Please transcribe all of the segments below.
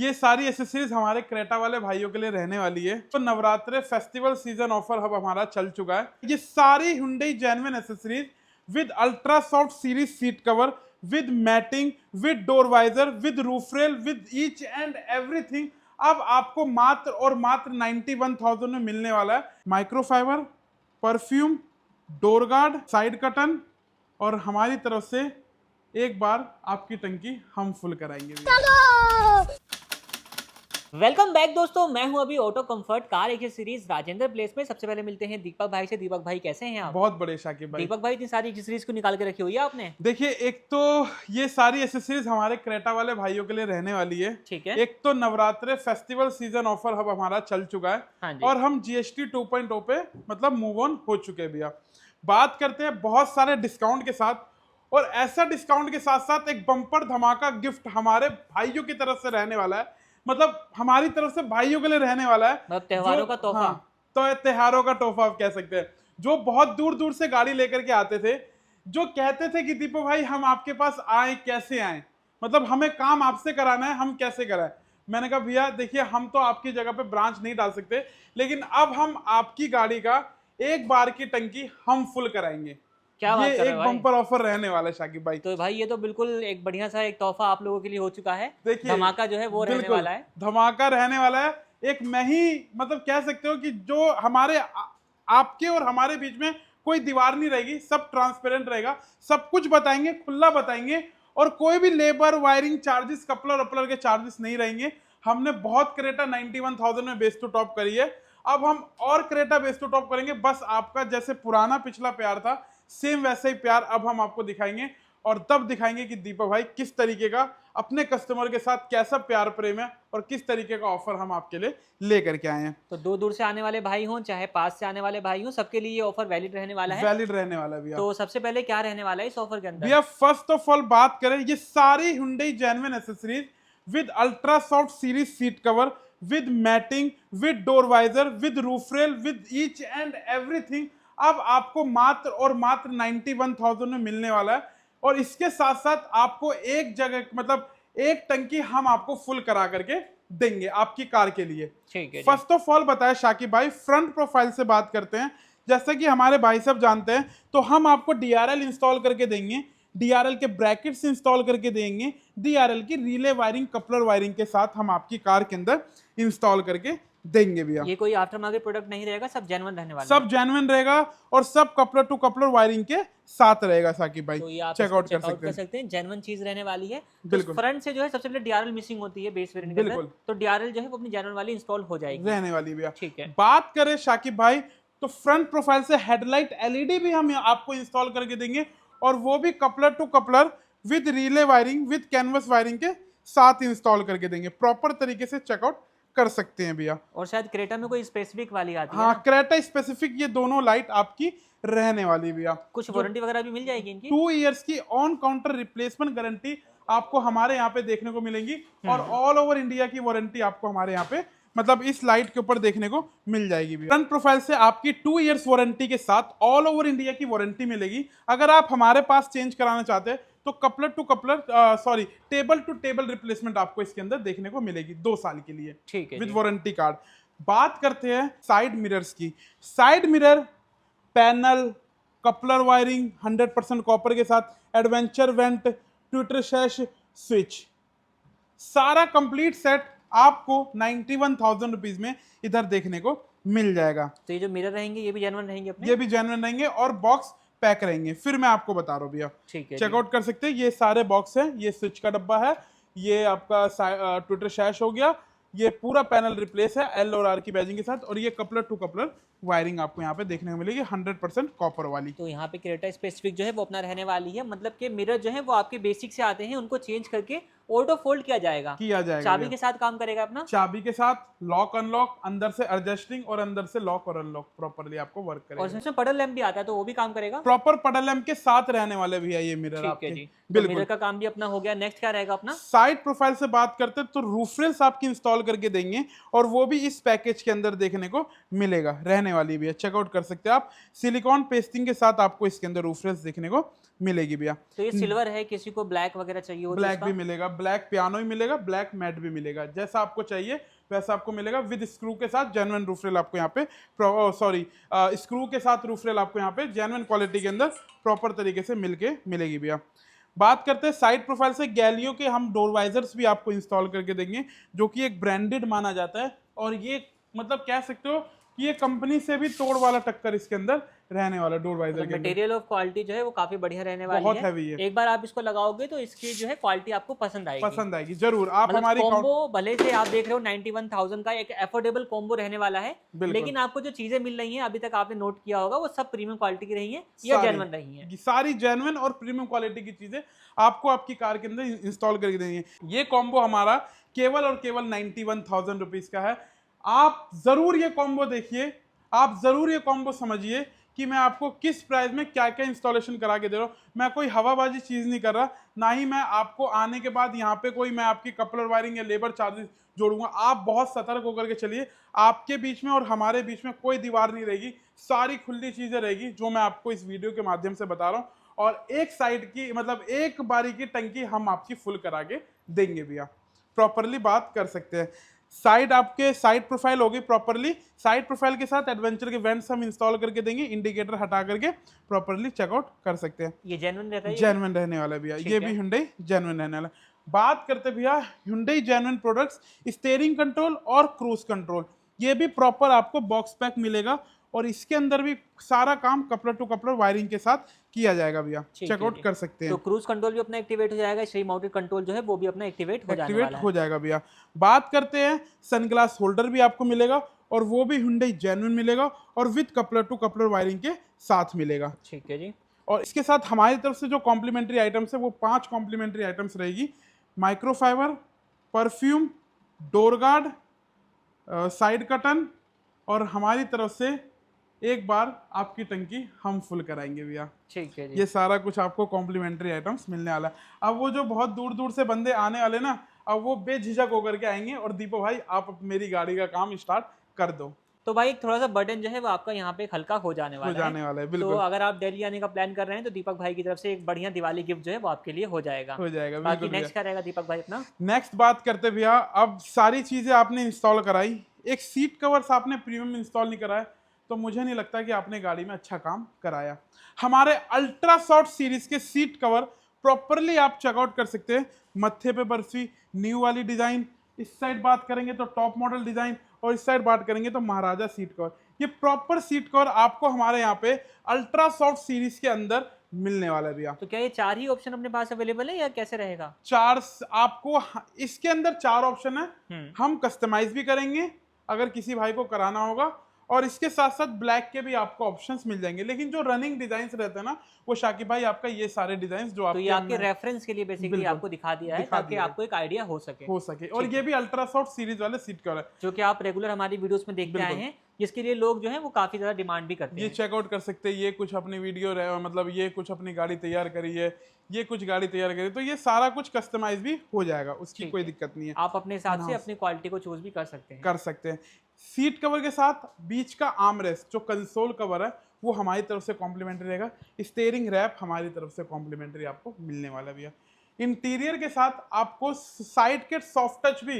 ये सारी एसेसरीज हमारे क्रेटा वाले भाइयों के लिए रहने वाली है। तो नवरात्रे फेस्टिवल सीजन ऑफर अब हमारा चल चुका है। ये सारी Hyundai genuine accessories with ultra soft series seat cover, with matting, with door visor, with roof rail, with each and everything अब आपको मात्र और मात्र 91,000 में मिलने वाला है। Microfibre, perfume, door guard, side curtain और हमारी तरफ से एक बार आपकी टंकी हम फुल कराएंगे। वेलकम बैक दोस्तों, मैं हूं अभी auto comfort car accessories Rajendra place में। सबसे पहले मिलते हैं दीपक भाई से। दीपक भाई कैसे हैं आप? बहुत बड़े शाकिब भाई। दीपक भाई इतनी सारी एक्सेसरीज को निकाल के रखी हुई है आपने। देखिए, एक तो ये सारी एसेसरीज हमारे क्रेटा वाले भाइयों के लिए रहने वाली है। ठीक है। एक तो नवरात्रे फेस्टिवल सीजन ऑफर अब हमारा चल चुका है। हाँ जी। और हम जीएसटी 2.0 पे मतलब मूव ऑन हो चुके हैं भैया। बात करते हैं बहुत सारे डिस्काउंट के साथ, और ऐसा डिस्काउंट के साथ साथ एक बम्पर धमाका गिफ्ट हमारे भाइयों की तरफ से रहने वाला है। मतलब हमारी तरफ से भाइयों के लिए रहने वाला है, मतलब त्योहारों का तोहफा। हाँ, तो त्योहारों का तोहफा आप कह सकते हैं। जो बहुत दूर दूर से गाड़ी लेकर के आते थे, जो कहते थे कि दीपक भाई हम आपके पास आए, कैसे आए, मतलब हमें काम आपसे कराना है, हम कैसे कराएं। मैंने कहा भैया देखिए, हम तो आपकी जगह पे ब्रांच नहीं डाल सकते, लेकिन अब हम आपकी गाड़ी का एक बार की टंकी हम फुल कराएंगे। क्या बात ये कर रहे एक हो भाई? बम्पर ऑफर रहने वाला है शाकिब भाई। तो भाई ये तो बिल्कुल एक बढ़िया सा एक तोहफा आप लोगों के लिए हो चुका है। देखिए, धमाका जो है वो रहने बिल्कुल वाला है। धमाका रहने वाला है। एक मैं ही मतलब कह सकते हो कि जो हमारे आपके और हमारे बीच में कोई दीवार नहीं रहेगी, सब ट्रांसपेरेंट रहेगा, सब कुछ बताएंगे, खुला बताएंगे, और कोई भी लेबर, वायरिंग चार्जेस, कपलर वपलर के चार्जेस नहीं रहेंगे। हमने बहुत क्रेटा 91,000 में बेस टू टॉप करी है, अब हम और क्रेटा बेस टू टॉप करेंगे। बस आपका जैसे पुराना पिछला प्यार था, सेम वैसे ही प्यार अब हम आपको दिखाएंगे, और तब दिखाएंगे कि दीपक भाई किस तरीके का अपने कस्टमर के साथ कैसा प्यार प्रेम है और किस तरीके का ऑफर हम आपके लिए लेकर के आए हैं। तो दूर दूर से आने वाले भाई हों चाहे पास से आने वाले भाई हों, सबके लिए ये ऑफर वैलिड रहने वाला है। वैलिड रहने वाला है भैया। तो सबसे पहले क्या रहने वाला है इस ऑफर के अंदर? भैया फर्स्ट ऑफ ऑल बात करें, ये सारी Hyundai genuine accessories with ultra soft series seat cover, with matting, with door visor, with roof rail, with each and everything अब आपको मात्र और मात्र 91,000 में मिलने वाला है। और इसके साथ साथ आपको एक जगह मतलब एक टंकी हम आपको फुल करा करके देंगे आपकी कार के लिए। ठीक है। फर्स्ट ऑफ ऑल बताया शाकिब भाई, फ्रंट प्रोफाइल से बात करते हैं। जैसा कि हमारे भाई सब जानते हैं, तो हम आपको DRL इंस्टॉल करके देंगे, DRL के ब्रैकेट्स इंस्टॉल करके देंगे, DRL की रिले वायरिंग, कपलर वायरिंग के साथ हम आपकी कार के अंदर इंस्टॉल करके देंगे भैया। ये कोई आफ्टर मार्केट प्रोडक्ट नहीं रहेगा, सब जेन्युइन रहने वाला सब जेन्युइन रहेगा और सब कपलर टू कपलर वायरिंग के साथ रहेगा साकिब भाई। तो ये आप चेकआउट कर सकते हैं, जेन्युइन चीज रहने वाली है। बिल्कुल। फ्रंट से जो है सबसे पहले DRL मिसिंग होती है बेस वेरिएंट के अंदर, तो DRL जो है वो अपनी जेन्युइन वाली इंस्टॉल हो जाएगी, रहने वाली भैया। ठीक है। बात करें शाकिब भाई, तो फ्रंट प्रोफाइल से हेडलाइट LED भी हम आपको इंस्टॉल करके देंगे, और वो भी coupler to coupler with relay wiring, with canvas wiring के साथ इंस्टॉल करके देंगे। प्रॉपर तरीके से चेकआउट कर सकते हैं भैया। और शायद क्रेटा में कोई स्पेसिफिक वाली आती है हाँ, ना? क्रेटा स्पेसिफिक ये दोनों लाइट आपकी रहने वाली भैया। कुछ वारंटी वगैरह भी मिल जाएगी इनकी? 2 इयर्स की ऑन काउंटर रिप्लेसमेंट गारंटी आपको हमारे यहाँ पे देखने को मिलेंगी, और ऑल ओवर इंडिया की वारंटी आपको हमारे यहाँ पे मतलब इस लाइट के ऊपर देखने को मिल जाएगी। फ्रंट प्रोफाइल से आपकी 2 इयर्स वारंटी के साथ ऑल ओवर इंडिया की वारंटी मिलेगी। अगर आप हमारे पास चेंज कराना चाहते हैं तो coupler to coupler sorry table to table replacement आपको इसके अंदर देखने को मिलेगी 2 साल के लिए, ठीक है विद जी। Warranty card. बात करते हैं साइड मिरर्स की। Side mirror, panel, coupler wiring 100% copper के साथ, एडवेंचर वेंट, ट्विटर शैश, स्विच, सारा कंप्लीट सेट आपको 91,000 रुपीज में इधर देखने को मिल जाएगा। तो ये जो मिरर रहेंगे ये भी जेन्युइन रहेंगे अपने? ये भी जेन्युइन रहेंगे और बॉक्स पैक रहेंगे। फिर मैं आपको बता रहा हूँ भैया, ठीक है। चेकआउट कर सकते हैं। ये सारे बॉक्स हैं, ये स्विच का डब्बा है, ये आपका ट्विटर शैश हो गया, ये पूरा पैनल रिप्लेस है L और R की बैजिंग के साथ, और ये कपलर टू कपलर वायरिंग आपको यहाँ पे देखने को मिलेगी 100% कॉपर वाली। तो यहाँ पे क्रेटा स्पेसिफिक जो है वो अपना रहने वाली है, मतलब कि मिरर जो है वो आपके बेसिक से आते हैं, उनको चेंज करके ऑटो फोल्ड किया जाएगा। चाबी के साथ काम करेगा अपना। चाबी के साथ लॉक अनलॉक, अंदर से एडजस्टिंग और अंदर से लॉक और अनलॉक प्रॉपर्ली आपको वर्क करेगा। और इसमें पडल लैंप भी आता है तो वो भी काम करेगा। प्रॉपर पडल लैंप के साथ रहने वाले भी है ये मिरर ठीक आपके। है जी। तो बिल्कुल। मिरर का काम भी अपना हो गया। नेक्स्ट क्या रहेगा अपना? साइड प्रोफाइल से बात करते हैं तो रूफ रेल्स आपकी इंस्टॉल करके देंगे, और वो भी इस पैकेज के अंदर देखने को मिलेगा, रहने वाली भी है। चेकआउट कर सकते हैं आप। सिलिकॉन पेस्टिंग के साथ आपको इसके अंदर रूफ रेल्स देखने को मिलेगी भैया। तो ये सिल्वर है, किसी को ब्लैक वगैरह चाहिए हो ब्लैक भी मिलेगा, ब्लैक पियानो भी मिलेगा, ब्लैक मैट भी मिलेगा, जैसा आपको चाहिए वैसा आपको मिलेगा। विद स्क्रू के साथ जेन्युइन रूफ रेल आपको यहाँ पे, सॉरी स्क्रू के साथ रूफ रेल आपको यहाँ पे जेन्युइन क्वालिटी के अंदर प्रॉपर तरीके से मिलके मिलेगी भैया। बात करते हैं साइड प्रोफाइल से, गैलियो के हम डोर वाइजर्स भी आपको इंस्टॉल करके देंगे, जो कि एक ब्रांडेड माना जाता है, और ये मतलब कह सकते हो कि ये कंपनी से भी तोड़ वाला टक्कर इसके अंदर रहने वाला डोर वाइजर के मटेरियल ऑफ क्वालिटी जो है वो काफी बढ़िया रहने वाली बहुत है। हैवी है। एक बार आप इसको लगाओगे तो इसकी जो है क्वालिटी आपको पसंद आएगी जरूर। आप मतलब हमारी कॉम्बो भले से आप देख रहे हो 91,000 का एक अफोर्डेबल कॉम्बो रहने वाला है, लेकिन आपको जो चीजें मिल रही हैं अभी तक आपने नोट किया होगा वो सब प्रीमियम क्वालिटी की रही है या जेन्युइन रही है। सारी जेन्युइन और प्रीमियम क्वालिटी की चीजें आपको आपकी कार के अंदर इंस्टॉल करके देंगे। ये कॉम्बो हमारा केवल और केवल 91,000 रुपीज का है। आप जरूर ये कॉम्बो देखिए, आप जरूर ये कॉम्बो समझिए कि मैं आपको किस प्राइस में क्या क्या इंस्टॉलेशन करा के दे रहा हूँ। मैं कोई हवाबाजी चीज़ नहीं कर रहा, ना ही मैं आपको आने के बाद यहाँ पे कोई मैं आपकी कपलर वायरिंग या लेबर चार्जेस जोड़ूंगा। आप बहुत सतर्क होकर के चलिए, आपके बीच में और हमारे बीच में कोई दीवार नहीं रहेगी, सारी खुली चीज़ें रहेगी जो मैं आपको इस वीडियो के माध्यम से बता रहा हूँ। और एक साइड की मतलब एक बारी की टंकी हम आपकी फुल करा के देंगे भैया, प्रॉपरली बात कर सकते हैं। साइड आपके साइड प्रोफाइल होगी प्रॉपरली, साइड प्रोफाइल के साथ एडवेंचर के वेंट्स हम इंस्टॉल करके देंगे, इंडिकेटर हटा करके प्रॉपरली चेकआउट कर सकते हैं। ये जेन्युइन रहता है, जेन्युइन रहने वाला भैया, ये भी Hyundai जेन्युइन रहने वाला। बात करते भैया Hyundai genuine products, steering control और क्रूज कंट्रोल, ये भी प्रॉपर आपको बॉक्स पैक मिलेगा, और इसके अंदर भी सारा काम कपलर टू कपलर वायरिंग के साथ किया जाएगा भैया, चेकआउट कर सकते हैं। तो क्रूज कंट्रोल भी अपना एक्टिवेट हो जाएगा, स्टीयरिंग माउंटेड कंट्रोल जो है वो भी अपना एक्टिवेट हो जाएगा भैया। बात करते हैं सनग्लास होल्डर भी आपको मिलेगा, और वो भी Hyundai जेन्युइन मिलेगा और with coupler to coupler wiring के साथ मिलेगा। ठीक है जी। और इसके साथ हमारी तरफ से जो कॉम्प्लीमेंट्री आइटम्स है वो 5 कॉम्प्लीमेंट्री आइटम्स रहेगी। Microfibre, perfume, door guard, side curtain, और हमारी तरफ से एक बार आपकी टंकी हम फुल कराएंगे भैया। ठीक है जी। ये सारा कुछ आपको कॉम्प्लीमेंट्री आइटम्स मिलने वाला है। अब वो जो बहुत दूर दूर से बंदे आने वाले ना, अब वो बेझिझक होकर के आएंगे और दीपक भाई आप मेरी गाड़ी का काम स्टार्ट कर दो। तो भाई थोड़ा सा बटन जो है वो आपका यहाँ पे हल्का हो जाने वाला है। बिल्कुल। तो अगर आप दिल्ली आने का प्लान कर रहे हैं तो दीपक भाई की तरफ से एक बढ़िया दिवाली गिफ्ट जो है वो आपके लिए हो जाएगा। बाकी नेक्स्ट क्या रहेगा दीपक भाई अपना? नेक्स्ट बात करते भैया, अब सारी चीजें आपने इंस्टॉल कराई, एक सीट कवर्स आपने प्रीमियम इंस्टॉल नहीं कराया, तो मुझे नहीं लगता कि आपने गाड़ी में अच्छा काम कराया। हमारे अल्ट्रा शॉर्ट सीरीज के सीट कवर प्रॉपरली आप चेकआउट कर सकते हैं। मत्थे पे बर्फी न्यू वाली डिजाइन, इस साइड बात करेंगे तो टॉप मॉडल डिजाइन, और इस साइड बात करेंगे तो महाराजा सीट कवर। ये प्रॉपर सीट कवर आपको हमारे यहाँ पे अल्ट्रा सॉफ्ट सीरीज के अंदर मिलने वाला है भैया। तो क्या ये 4 ही ऑप्शन अपने पास अवेलेबल है या कैसे रहेगा? 4 आपको इसके अंदर 4 ऑप्शन है। हम कस्टमाइज भी करेंगे अगर किसी भाई को कराना होगा, और इसके साथ साथ ब्लैक के भी आपको ऑप्शंस मिल जाएंगे। लेकिन जो रनिंग डिजाइन्स रहते हैं ना, वो शाकिब भाई आपका ये सारे डिजाइन्स जो तो ये आपके रेफरेंस के लिए बेसिकली आपको दिखा दिया है ताकि आपको एक आइडिया हो सके। और ये भी अल्ट्रा सॉफ्ट सीरीज वाले सीट कवर है जो कि आप रेगुलर हमारी वीडियोस में देखते आए हैं, जिसके लिए लोग जो है वो काफी ज्यादा डिमांड भी करते हैं। ये चेकआउट कर सकते हैं। ये कुछ अपनी वीडियो मतलब ये कुछ अपनी गाड़ी तैयार करी है, ये कुछ गाड़ी तैयार करी, तो ये सारा कुछ कस्टमाइज भी हो जाएगा, उसकी कोई दिक्कत नहीं है। आप अपने हिसाब से अपनी क्वालिटी को चूज भी कर सकते हैं। सीट कवर के साथ बीच का आर्म रेस्ट जो कंसोल कवर है वो हमारी तरफ से कॉम्प्लीमेंट्री रहेगा। स्टीयरिंग रैप हमारी तरफ से कॉम्प्लीमेंट्री आपको मिलने वाला भी है। इंटीरियर के साथ आपको साइड के सॉफ्ट टच भी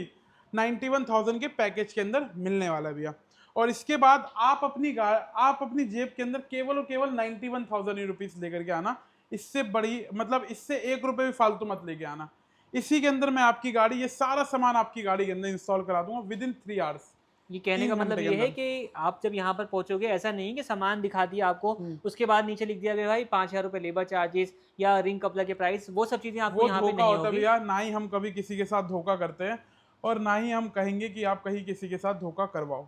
91,000 के पैकेज के अंदर मिलने वाला भी है। और इसके बाद आप अपनी जेब के अंदर केवल और केवल 91,000 रुपीज लेकर के आना। इससे बड़ी मतलब इससे 1 रुपये भी फालतू मत लेके आना। इसी के अंदर मैं आपकी गाड़ी, ये सारा सामान आपकी गाड़ी के अंदर इंस्टॉल करा दूंगा विद इन 3 आवर्स। ये कहने का मतलब ये है कि आप जब यहाँ पर पहुंचोगे, ऐसा नहीं कि सामान दिखा दिया आपको, उसके बाद नीचे लिख दिया गया भाई 5,000 रुपए लेबर चार्जेस या रिंग कपलर के प्राइस, वो सब चीजें आपको यहाँ पे नहीं होगी। भैया ना ही हम कभी किसी के साथ धोखा करते हैं, और ना ही हम कहेंगे कि आप कहीं किसी के साथ धोखा करवाओ।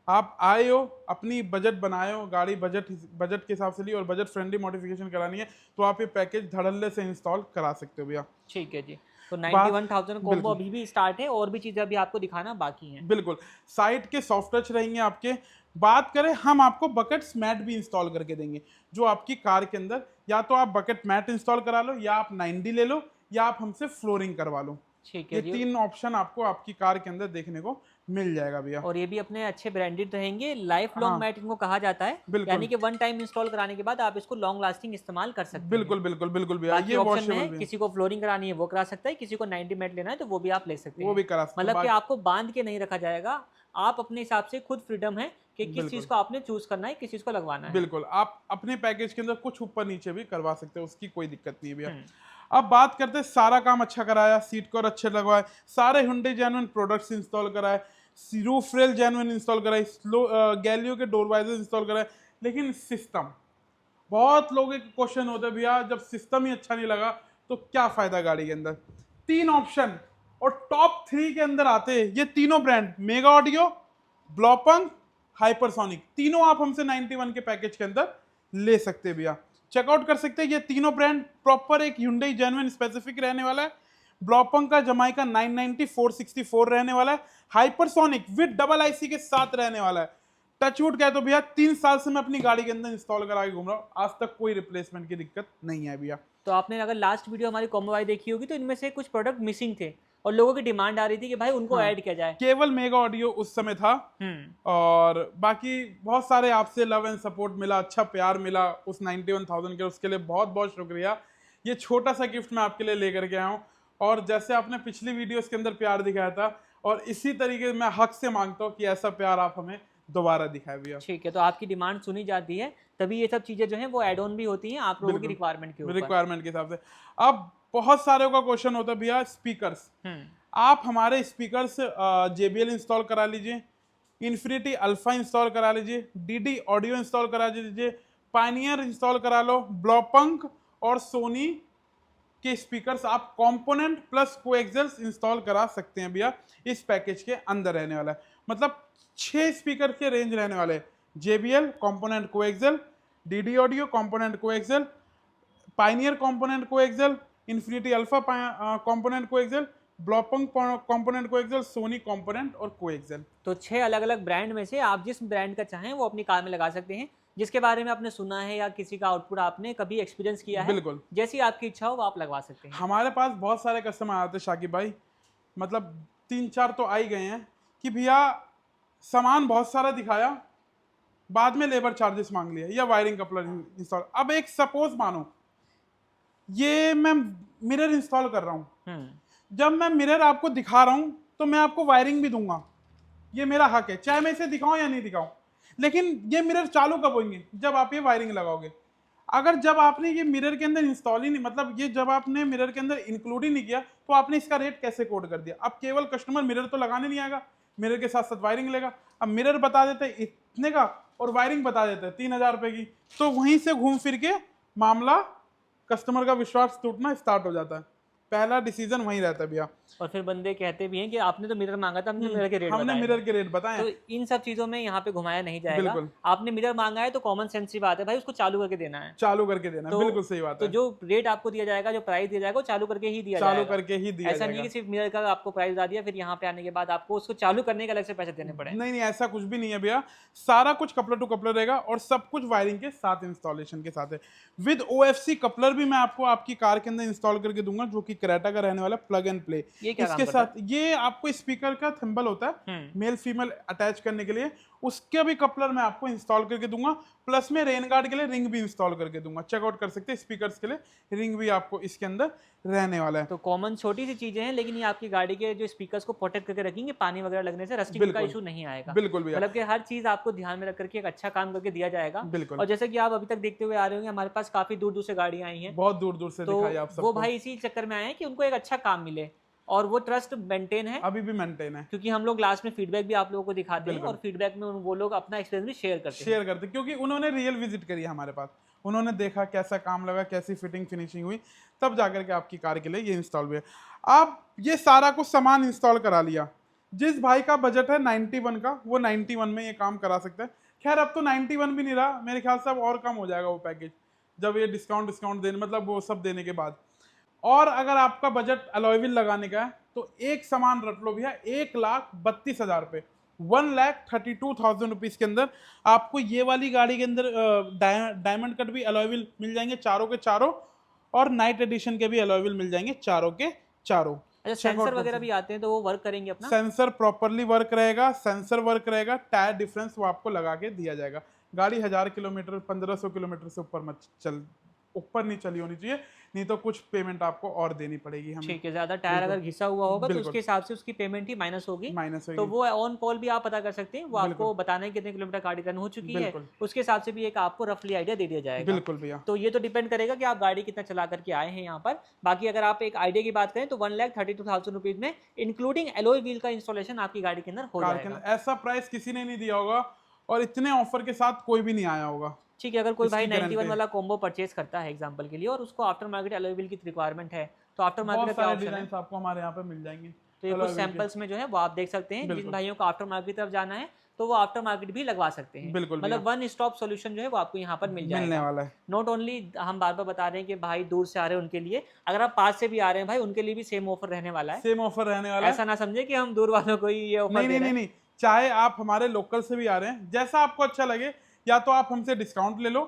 आप आए हो, अपनी बजट बनाए हो, गाड़ी बजट के हिसाब से ली और बजट फ्रेंडली मॉडिफिकेशन करानी है, तो आप ये पैकेज धड़ल्ले से इंस्टॉल करा सकते हो भैया। ठीक है जी। तो 91,000 कॉम्बो अभी भी स्टार्ट है, और भी चीजें अभी आपको दिखाना बाकी हैं। बिल्कुल। साइड के सॉफ्ट टच रहेंगे आपके। बात करें, हम आपको बकेट्स मैट भी इंस्टॉल करके देंगे, जो आपकी कार के अंदर या तो आप बकेट मैट इंस्टॉल करा लो, या आप 9D ले लो, या आप हमसे फ्लोरिंग करवा लो। ठीक ये है। 3 ऑप्शन आपको आपकी कार के अंदर देखने को मिल जाएगा भैया। और ये भी अपने अच्छे ब्रांडेड रहेंगे, लाइफ लॉन्ग हाँ, मैट इनको कहा जाता है, बिल्कुल यानी कि वन टाइम इंस्टॉल कराने के बाद आप इसको लॉन्ग लास्टिंग इस्तेमाल कर सकते हैं। बिल्कुल बिल्कुल बिल्कुल भैया, बाकी ये ऑप्शन में है, वॉशेबल भी है, किसी को फ्लोरिंग करानी है वो करा सकता है, किसी को 90 मैट लेना है तो वो भी आप ले सकते वो हैं। भी करा सकते हैं। मतलब कि आपको बांध के नहीं रखा जाएगा, आप अपने हिसाब से खुद फ्रीडम है कि किस चीज बिल्कुल को आपने चूज करना है, किस चीज को लगवाना है। बिल्कुल, आप अपने पैकेज के अंदर कुछ ऊपर नीचे भी करवा सकते हो, उसकी कोई दिक्कत नहीं है भैया। हम्म। अब बात करते हैं, सारा काम अच्छा कराया, सीट कवर अच्छे लगवाए, सारे Hyundai जेन्युइन प्रोडक्ट्स इंस्टॉल कराए, रूफ रेल जेन्युइन इंस्टॉल कराई, गैलियो के डोर वाइजर इंस्टॉल कराए, लेकिन सिस्टम, बहुत लोगों के क्वेश्चन होते हैं भैया जब सिस्टम ही अच्छा नहीं लगा तो क्या फायदा गाड़ी के अंदर। 3 ऑप्शन और टॉप 3 के अंदर आते हैं ये तीनों brand, mega audio, Blaupunkt, hypersonic, तीनों आप हमसे 91 के पैकेज के अंदर ले सकते हैं भैया, चेकआउट कर सकते हैं। ये तीनों ब्रांड प्रॉपर एक Hyundai जेन्युइन स्पेसिफिक रहने वाला है, ब्लॉपंग का जमाइका 990 464 रहने वाला है, हाइपरसोनिक विद डबल आईसी के साथ रहने वाला है। टचवुड कह तो भैया 3 साल से मैं अपनी गाड़ी के अंदर इंस्टॉल करा के घूम रहा हूँ, आज तक कोई रिप्लेसमेंट की दिक्कत नहीं है भैया। तो आपने अगर लास्ट वीडियो हमारी कॉम्बो वाई देखी होगी तो इनमें से कुछ प्रोडक्ट मिसिंग थे और लोगों की डिमांड आ रही थी कि भाई उनको हाँ, ऐड किया जाए। केवल मेगा ऑडियो उस समय था, और बाकी बहुत सारे आपसे लव एंड सपोर्ट मिला, अच्छा प्यार मिला उस 91,000 के, उसके लिए बहुत बहुत शुक्रिया। ये छोटा सा गिफ्ट मैं आपके लिए लेकर के आया हूँ, और जैसे आपने पिछली वीडियोस के अंदर प्यार दिखाया था, और इसी तरीके मैं हक से मांगता हूँ कि ऐसा प्यार आप हमें दोबारा दिखाए भैया। ठीक है, तो आपकी डिमांड सुनी जाती है, तभी ये सब चीजें जो हैं वो एड ऑन भी होती हैं आप लोगों की रिक्वायरमेंट के ऊपर। रिक्वायरमेंट के हिसाब से। अब बहुत सारे का क्वेश्चन होता है भैया स्पीकर्स, हम्म। आप हमारे स्पीकर्स JBL इंस्टॉल करा लीजिए, इन्फिनिटी अल्फा इंस्टॉल करा लीजिए, DD ऑडियो इंस्टॉल करा लीजिए, पायनियर इंस्टॉल करा लो, ब्लॉपंक और सोनी के स्पीकर्स आप कंपोनेंट प्लस कोएक्सियल्स इंस्टॉल करा सकते हैं भैया, इस पैकेज के अंदर रहने वाला है। मतलब 6 स्पीकर के रेंज रहने वाले हैं, JBL component coaxial, DD audio component coaxial, Pioneer component coaxial, Infinity alpha component coaxial, Blaupunkt component coaxial, Sony component और कोएक्सियल। तो 6 अलग अलग ब्रांड में से आप जिस ब्रांड का चाहें वो अपनी कार में लगा सकते हैं, जिसके बारे में आपने सुना है या किसी का आउटपुट आपने कभी एक्सपीरियंस किया है, बिल्कुल, जैसी आपकी इच्छा हो वो आप लगवा सकते हैं। हमारे पास बहुत सारे कस्टमर आते हैं शाकिब भाई, मतलब 3-4 तो आ ही गए हैं कि भैया सामान बहुत सारा दिखाया, बाद में लेबर चार्जेस मांग लिया या वायरिंग कपलर इंस्टॉल। अब एक सपोज मानो ये मैं मिरर इंस्टॉल कर रहा हूँ, जब मैं मिरर आपको दिखा रहा हूँ तो मैं आपको वायरिंग भी दूंगा, ये मेरा हक है, चाहे मैं इसे दिखाऊं या नहीं दिखाऊं, लेकिन ये मिरर चालू कब होंगे, जब आप ये वायरिंग लगाओगे। अगर जब आपने ये मिरर के अंदर इंस्टॉल ही नहीं, मतलब ये जब आपने मिरर के अंदर इंक्लूड ही नहीं किया, तो आपने इसका रेट कैसे कोड कर दिया। अब केवल कस्टमर मिरर तो लगाने नहीं आएगा, मिरर के साथ साथ वायरिंग लेगा। अब मिरर बता देते हैं इतने का और वायरिंग बता देते हैं 3,000 रुपए की, तो वहीं से घूम फिर के मामला कस्टमर का विश्वास टूटना स्टार्ट हो जाता है। पहला डिसीजन वहीं रहता है भैया। और फिर बंदे कहते भी हैं कि आपने तो मिरर मांगा था, हमने मिरर के रेट हमने बताए मिरर थे। के रेट बताए तो हैं। इन सब चीजों में यहाँ पे घुमाया नहीं जाएगा। बिल्कुल। आपने मिरर मांगा है तो कॉमन सेंस की बात है भाई, उसको चालू करके देना है, चालू करके देना, तो- बिल्कुल सही बात तो है। जो रेट आपको दिया जाएगा, जो प्राइस दिया जाएगा वो चालू करके ही दिया चालू जाएगा। करके ही दिया ऐसा नहीं जाएगा। है कि सिर्फ मिरर का आपको प्राइस बता दिया फिर यहाँ पे आने के बाद आपको उसको चालू करने के अलग से पैसे देने पड़े। नहीं नहीं, ऐसा कुछ भी नहीं है भैया, सारा कुछ कपलर टू कपलर रहेगा और सब कुछ वायरिंग के साथ इंस्टॉलेशन के साथ है। विद OFC कपलर भी मैं आपको आपकी कार के अंदर इंस्टॉल करके दूंगा, जो कि क्रेटा का रहने वाला प्लग एंड प्ले। ये क्या काम इसके करता है? साथ ये आपको स्पीकर का थिम्बल होता है मेल फीमेल अटैच करने के लिए, उसके भी कपलर मैं आपको इंस्टॉल करके दूंगा, प्लस में रेन गार्ड के लिए रिंग भी इंस्टॉल करके दूंगा। चेकआउट कर सकते हैं, स्पीकर्स के लिए रिंग भी आपको इसके अंदर रहने वाला है। तो कॉमन छोटी सी चीजें हैं, लेकिन ये आपकी गाड़ी के जो स्पीकर्स को प्रोटेक्ट करके रखेंगे, पानी वगैरह लगने से रस्टिंग का बिल्कुल। इशू नहीं आएगा। बिल्कुल भैया, मतलब कि हर चीज आपको ध्यान में रख करके एक अच्छा काम करके दिया जाएगा। बिल्कुल। और जैसे कि आप अभी तक देखते हुए आ रहे होंगे, हमारे पास काफी दूर दूर से गाड़ियां आई हैं, बहुत दूर दूर से तो दिखाई आप वो सबको। भाई इसी चक्कर में आए हैं कि उनको एक अच्छा काम मिले, और वो ट्रस्ट मेंटेन है, अभी भी मेंटेन है, क्योंकि हम लोग लास्ट में फीडबैक भी आप लोगों को दिखाते हैं, बिल्कुल। और फीडबैक में वो लोग अपना एक्सपीरियंस भी शेयर करते हैं। शेयर करते, क्योंकि उन्होंने रियल विजिट करी है हमारे पास, उन्होंने देखा कैसा काम लगा, कैसी फिटिंग फिनिशिंग हुई, तब जाकर के आपकी कार के लिए ये इंस्टॉल हुआ। आप ये सारा कुछ सामान इंस्टॉल करा लिया, जिस भाई का बजट है 91 का, वो 91 में ये काम करा सकता है। खैर अब तो 91 भी नहीं रहा, मेरे ख्याल से अब और कम हो जाएगा वो पैकेज, जब ये डिस्काउंट देने, मतलब वो सब देने के बाद। और अगर आपका बजट अलॉय व्हील लगाने का है तो एक सामान रख लो भैया, 1,32,000 रुपये, 1,32,000 रुपीज़ के अंदर आपको ये वाली गाड़ी के अंदर डायमंड कट भी अलॉय व्हील मिल जाएंगे चारों के चारों, और नाइट एडिशन के भी अलॉय व्हील मिल जाएंगे चारों के चारों। अच्छा, सेंसर वगैरह भी आते हैं तो वो वर्क करेंगे अपना? सेंसर प्रॉपरली वर्क रहेगा, सेंसर वर्क रहेगा, टायर डिफरेंस वो आपको लगा के दिया जाएगा। गाड़ी 1000 किलोमीटर 1500 किलोमीटर से ऊपर नहीं चली होनी चाहिए, नहीं तो कुछ पेमेंट आपको और देनी पड़ेगी हमें। ठीक है, ज्यादा टायर अगर घिसा हुआ होगा तो उसके हिसाब से उसकी पेमेंट ही माइनस होगी। तो वो ऑन कॉल भी आप पता कर सकते हैं, वो आपको बताना है कितने किलोमीटर गाड़ी रन हो चुकी है, उसके हिसाब से भी एक आपको रफली आइडिया दे दिया जाएगा। बिल्कुल भैया। तो ये तो डिपेंड करेगा कि आप गाड़ी कितना चला करके आए हैं यहाँ पर। बाकी अगर आप एक आइडिया की बात करें तो 1,32,000 रुपीज में इंक्लूडिंग एलॉय व्हील का इंस्टॉलेशन आपकी गाड़ी के अंदर हो जाएगा। ऐसा प्राइस किसी ने नहीं दिया होगा और इतने ऑफर के साथ कोई भी नहीं आया होगा। ठीक है, अगर कोई भाई 91 वाला कॉम्बो परचेज करता है एग्जांपल के लिए और उसको आफ्टर मार्केट एलॉय व्हील की रिक्वायरमेंट है, तो आफ्टर मार्केट का क्या ऑप्शन है? आपको हमारे यहाँ पे मिल जाएंगे। तो ये कुछ सैंपल्स में जो है वो आप देख सकते हैं। जिन भाइयों को आफ्टर मार्केट की तरफ जाना है तो वो आफ्टर मार्केट भी लगवा सकते हैं। बिल्कुल, मतलब वन स्टॉप सॉल्यूशन जो है वो आपको यहाँ पर मिलने वाला है। नॉट ओनली हम बार बार बता रहे हैं कि भाई दूर से आ रहे हैं उनके लिए, अगर आप पास से भी आ रहे हैं भाई उनके लिए भी सेम ऑफर रहने वाला है। सेम ऑफर रहने वाला है, ऐसा ना समझे कि हम दूर वालों को ही ये ऑफर दे रहे हैं। नहीं, चाहे आप हमारे लोकल से भी आ रहे हैं, जैसा आपको अच्छा लगे, या तो आप हमसे डिस्काउंट ले लो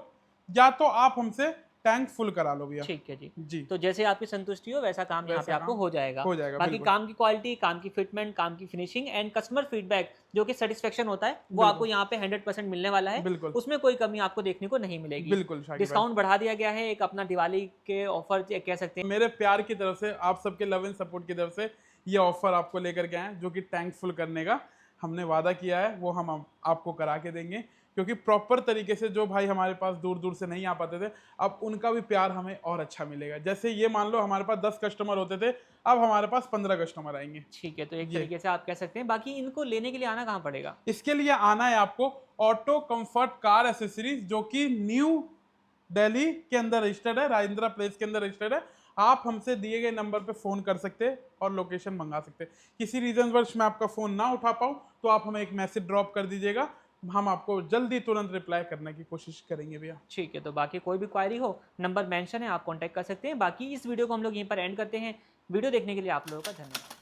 या तो आप हमसे टैंक फुल करा लो भैया। ठीक है जी। जी, तो जैसे आपकी संतुष्टि हो वैसा काम यहाँ पे आपको हो जाएगा। बाकी काम की क्वालिटी, काम की फिटमेंट, काम की फिनिशिंग एंड कस्टमर फीडबैक जो कि सेटिस्फेक्शन होता है वो आपको यहाँ पे 100% मिलने वाला है। उसमें कोई कमी आपको देखने को नहीं मिलेगी। बिल्कुल, डिस्काउंट बढ़ा दिया गया है, एक अपना दिवाली के ऑफर कह सकते हैं। मेरे प्यार की तरफ से, आप सबके लव एंड सपोर्ट की तरफ से ये ऑफर आपको लेकर के आए, जो कि टैंक फुल करने का हमने वादा किया है वो हम आपको करा के देंगे। क्योंकि प्रॉपर तरीके से जो भाई हमारे पास दूर दूर से नहीं आ पाते थे, अब उनका भी प्यार हमें और अच्छा मिलेगा। जैसे ये मान लो हमारे पास 10 कस्टमर होते थे, अब हमारे पास 15 कस्टमर आएंगे। ठीक है, तो एक तरीके से आप कह सकते हैं। बाकी इनको लेने के लिए आना कहाँ पड़ेगा? इसके लिए आना है आपको ऑटो कंफर्ट कार एसेसरीज, जो कि न्यू दिल्ली के अंदर रजिस्टर्ड है, राजेंद्रा प्लेस के अंदर रजिस्टर्ड है। आप हमसे दिए गए नंबर पे फ़ोन कर सकते हैं और लोकेशन मंगा सकते हैं। किसी रीजन वर्ष मैं आपका फ़ोन ना उठा पाऊँ तो आप हमें एक मैसेज ड्रॉप कर दीजिएगा, हम आपको जल्दी तुरंत रिप्लाई करने की कोशिश करेंगे भैया। ठीक है, तो बाकी कोई भी क्वायरी हो, नंबर मेंशन है, आप कांटेक्ट कर सकते हैं। बाकी इस वीडियो को हम लोग यहीं पर एंड करते हैं। वीडियो देखने के लिए आप लोगों का धन्यवाद।